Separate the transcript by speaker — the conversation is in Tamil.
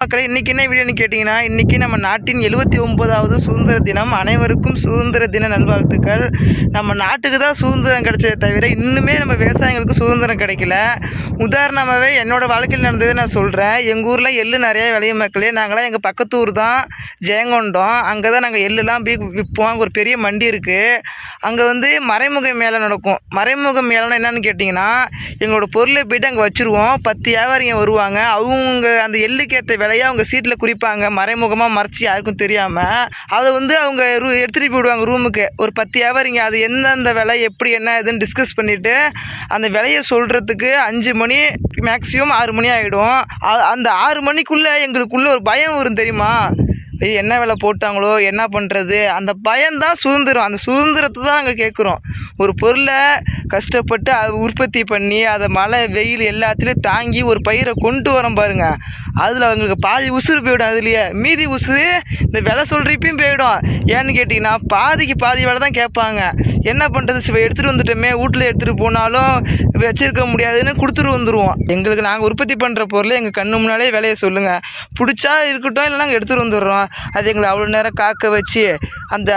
Speaker 1: மக்களே, இன்றைக்கி என்ன வீடியோன்னு கேட்டிங்கன்னா, இன்றைக்கி நம்ம நாட்டின் 79வது சுதந்திர தினம். அனைவருக்கும் சுதந்திர தின நல்வாழ்த்துக்கள். நம்ம நாட்டுக்கு தான் சுதந்திரம் கிடைச்சதை தவிர இன்னுமே நம்ம விவசாயிகளுக்கு சுதந்திரம் கிடைக்கல. உதாரணமாகவே என்னோடய வாழ்க்கையில் நடந்ததை நான் சொல்கிறேன். எங்கள் ஊரில் எள்ளு நிறையா விளையும் மக்களே. நாங்களாம் எங்கள் பக்கத்து ஊர் தான் ஜெயங்கொண்டம். அங்கே தான் நாங்கள் எள்ளுலாம் விற்போம். அங்கே ஒரு பெரிய மண்டி இருக்குது. அங்கே மறைமுக மேலே நடக்கும். மறைமுக மேலேனா என்னென்னு கேட்டிங்கன்னா, எங்களோட பொருளை போய்ட்டு அங்கே வச்சுருவோம். 10 வியாபாரிங்க வருவாங்க. அவங்க அந்த எள்ளுக்கேற்ற விலையை அவங்க சீட்டில் குறிப்பாங்க. மறைமுகமாக மறைச்சி யாருக்கும் தெரியாமல் அதை அவங்க எடுத்துகிட்டு போயிடுவாங்க ரூமுக்கு. ஒரு 10 வியாபாரிங்க அது எந்தெந்த விலை எப்படி என்ன இதுன்னு டிஸ்கஸ் பண்ணிவிட்டு அந்த விலையை சொல்கிறதுக்கு 5 மணி மேக்ஸிமம் 6 மணி ஆகிடும். அந்த 6 மணிக்குள்ளே எங்களுக்குள்ளே ஒரு பயம் வரும் தெரியுமா? என்ன விலை போட்டாங்களோ என்ன பண்ணுறது, அந்த பயம்தான் சுதந்திரம். அந்த சுதந்திரத்தை தான் நாங்கள் கேட்குறோம். ஒரு பொருளை கஷ்டப்பட்டு அதை உற்பத்தி பண்ணி அதை மழை வெயில் எல்லாத்துலேயும் தாங்கி ஒரு பயிரை கொண்டு வரோம் பாருங்கள். அதில் அவங்களுக்கு பாதி உசுறு போயிடும். அதுலேயே மீதி உசுறு இந்த விலை சொல்கிறப்பையும் போயிடும். ஏன்னு கேட்டிங்கன்னா பாதிக்கு பாதி விலை தான் கேட்பாங்க. என்ன பண்ணுறது, எடுத்துகிட்டு வந்துட்டோமே, வீட்டில் எடுத்துகிட்டு போனாலும் வச்சுருக்க முடியாதுன்னு கொடுத்துட்டு வந்துடுவோம். எங்களுக்கு நாங்கள் உற்பத்தி பண்ணுற பொருளை எங்கள் கண்ணு முன்னாலே விலையை சொல்லுங்கள், பிடிச்சா இருக்கட்டும், இல்லை நாங்கள் எடுத்துகிட்டு வந்துடுறோம். அது எங்களை அவ்வளோ நேரம் காக்க வச்சு அந்த